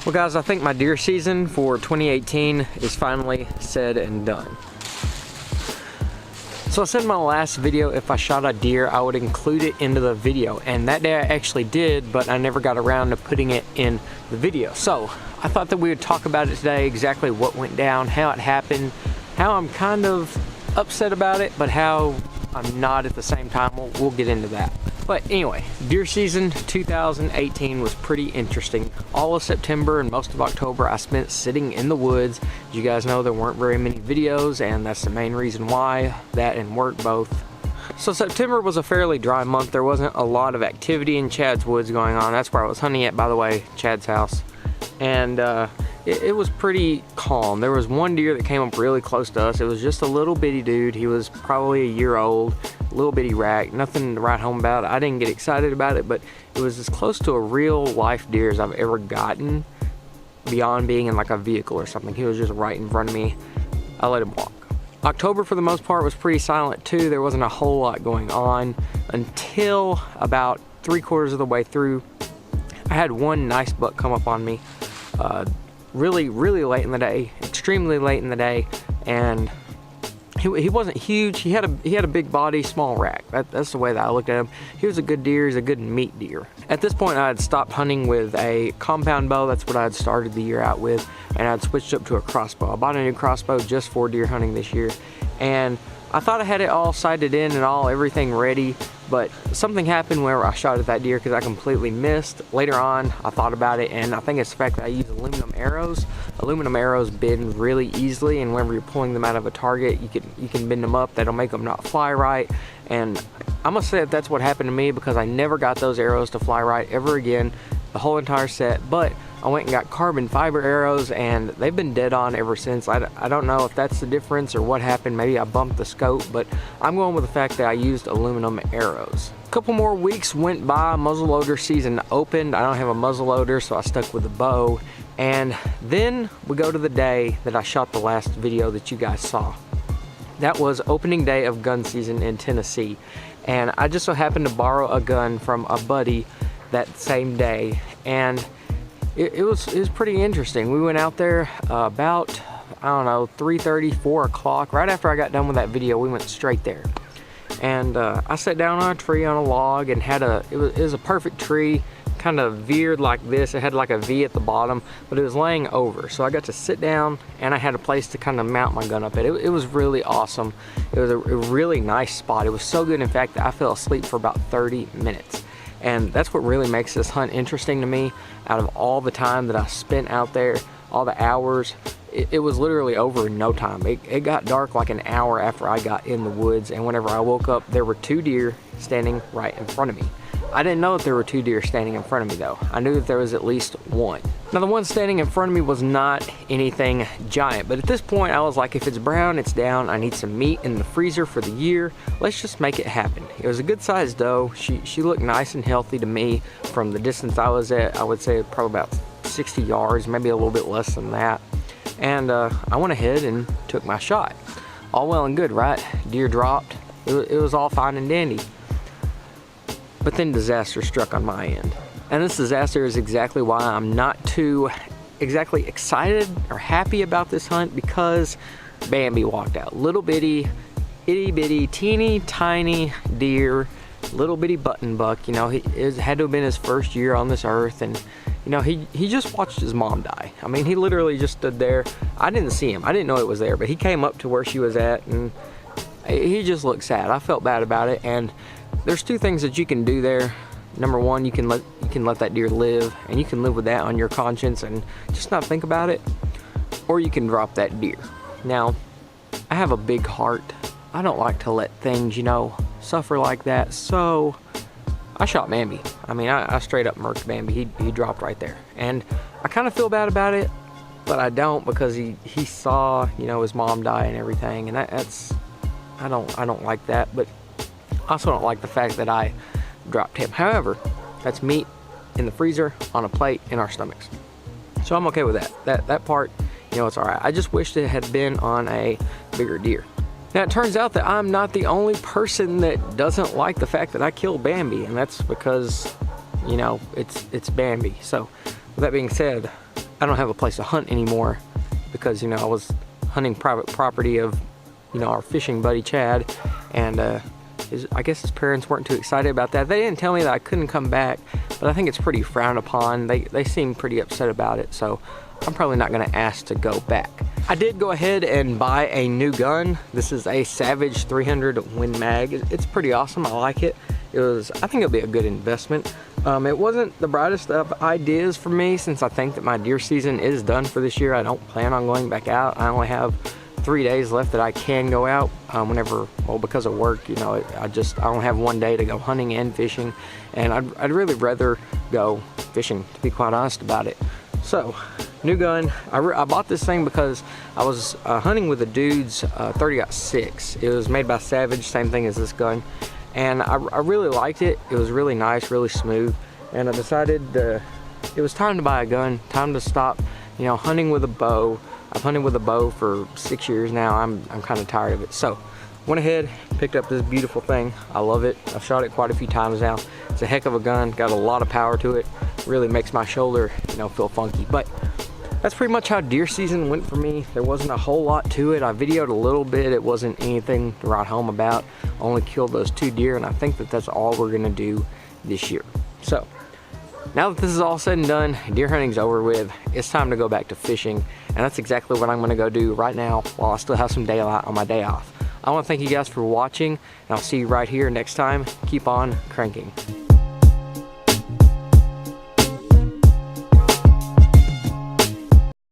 Well guys, I think my deer season for 2018 is finally said and done. So I said in my last video, if I shot a deer, I would include it into the video. And that day I actually did, but I never got around to putting it in the video. So I thought that we would talk about it today, exactly what went down, how it happened, how I'm kind of upset about it, but how I'm not at the same time. We'll get into that. But anyway, deer season 2018 was pretty interesting. All of September and most of October I spent sitting in the woods. As you guys know, there weren't very many videos, and that's the main reason why, that and work both. So September was a fairly dry month. There wasn't a lot of activity in Chad's woods going on. That's where I was hunting at, by the way, Chad's house. And it was pretty calm. There was one deer that came up really close to us. It was just a little bitty dude. He was probably a year old. Little bitty rack, nothing to write home about. I didn't get excited about it, but it was as close to a real life deer as I've ever gotten, beyond being in like a vehicle or something. He was just right in front of me. I let him walk. October for the most part was pretty silent too. There wasn't a whole lot going on until about 3/4 of the way through. I had one nice buck come up on me really late in the day, extremely late in the day, and he wasn't huge. He had a big body, small rack. That's the way that I looked at him. He was a good deer. He's a good meat deer. At this point, I had stopped hunting with a compound bow. That's what I had started the year out with, and I'd switched up to a crossbow. I bought a new crossbow just for deer hunting this year, and I thought I had it all sighted in and everything ready, but something happened whenever I shot at that deer because I completely missed. Later on, I thought about it, and I think it's the fact that I use aluminum arrows. Aluminum arrows bend really easily, and whenever you're pulling them out of a target, you can bend them up. That'll make them not fly right, and I must say that that's what happened to me because I never got those arrows to fly right ever again, the whole entire set. But I went and got carbon fiber arrows, and they've been dead on ever since. I don't know if that's the difference or what happened. Maybe I bumped the scope, but I'm going with the fact that I used aluminum arrows. A couple more weeks went by, muzzleloader season opened. I don't have a muzzleloader, so I stuck with the bow. And then we go to the day that I shot the last video that you guys saw. That was opening day of gun season in Tennessee. And I just so happened to borrow a gun from a buddy that same day. And it was pretty interesting. We went out there about, I don't know, 3:30, 4 o'clock. Right after I got done with that video, we went straight there. And I sat down on a tree on a log and it was a perfect tree, kind of veered like this. It had like a V at the bottom, but it was laying over. So I got to sit down, and I had a place to kind of mount my gun up at. It was really awesome. It was a really nice spot. It was so good, in fact, that I fell asleep for about 30 minutes. And that's what really makes this hunt interesting to me. Out of all the time that I spent out there, all the hours, it was literally over in no time. It got dark like an hour after I got in the woods, and whenever I woke up, there were 2 deer standing right in front of me. I didn't know that there were 2 deer standing in front of me though. I knew that there was at least one. Now the one standing in front of me was not anything giant, but at this point I was like, if it's brown, it's down. I need some meat in the freezer for the year. Let's just make it happen. It was a good sized doe. She looked nice and healthy to me from the distance I was at. I would say probably about 60 yards, maybe a little bit less than that. And I went ahead and took my shot. All well and good, right? Deer dropped. It was all fine and dandy. But then disaster struck on my end. And this disaster is exactly why I'm not too exactly excited or happy about this hunt, because Bambi walked out. Little bitty, itty bitty, teeny tiny deer, little bitty button buck. You know, it had to have been his first year on this earth, and you know, he just watched his mom die. I mean, he literally just stood there. I didn't see him. I didn't know it was there, but he came up to where she was at, and he just looked sad. I felt bad about it, and there's 2 things that you can do there. Number one, you can let that deer live, and you can live with that on your conscience and just not think about it, or you can drop that deer. Now, I have a big heart. I don't like to let things, you know, suffer like that, so I shot Bambi. I mean, I straight up murked Bambi. He dropped right there, and I kind of feel bad about it, but I don't, because he saw, you know, his mom die and everything, and that's I don't like that, but I also don't like the fact that I dropped him. However, that's meat in the freezer on a plate in our stomachs, so I'm okay with that. That part, you know, it's all right. I just wished it had been on a bigger deer. Now it turns out that I'm not the only person that doesn't like the fact that I killed Bambi, and that's because, you know, it's Bambi. So with that being said, I don't have a place to hunt anymore because, you know, I was hunting private property of, you know, our fishing buddy Chad, and I guess his parents weren't too excited about that. They didn't tell me that I couldn't come back, but I think it's pretty frowned upon. They seem pretty upset about it, so I'm probably not gonna ask to go back. I did go ahead and buy a new gun. This is a Savage 300 Win Mag. It's pretty awesome, I like it. I think it'll be a good investment. It wasn't the brightest of ideas for me, since I think that my deer season is done for this year. I don't plan on going back out. I only have 3 days left that I can go out whenever, well, because of work, you know, I don't have one day to go hunting and fishing, and I'd really rather go fishing, to be quite honest about it. So, new gun. I bought this thing because I was hunting with a dude's 30-06. It was made by Savage, same thing as this gun, and I really liked it. It was really nice, really smooth, and I decided it was time to buy a gun, time to stop, you know, hunting with a bow. I've hunted with a bow for 6 years now. I'm kind of tired of it. So went ahead, picked up this beautiful thing. I love it. I've shot it quite a few times now. It's a heck of a gun, got a lot of power to it. Really makes my shoulder, you know, feel funky. But that's pretty much how deer season went for me. There wasn't a whole lot to it. I videoed a little bit. It wasn't anything to write home about. Only killed those 2 deer, and I think that that's all we're gonna do this year. So now that this is all said and done, deer hunting's over with, it's time to go back to fishing, and that's exactly what I'm gonna go do right now while I still have some daylight on my day off. I wanna thank you guys for watching, and I'll see you right here next time. Keep on cranking.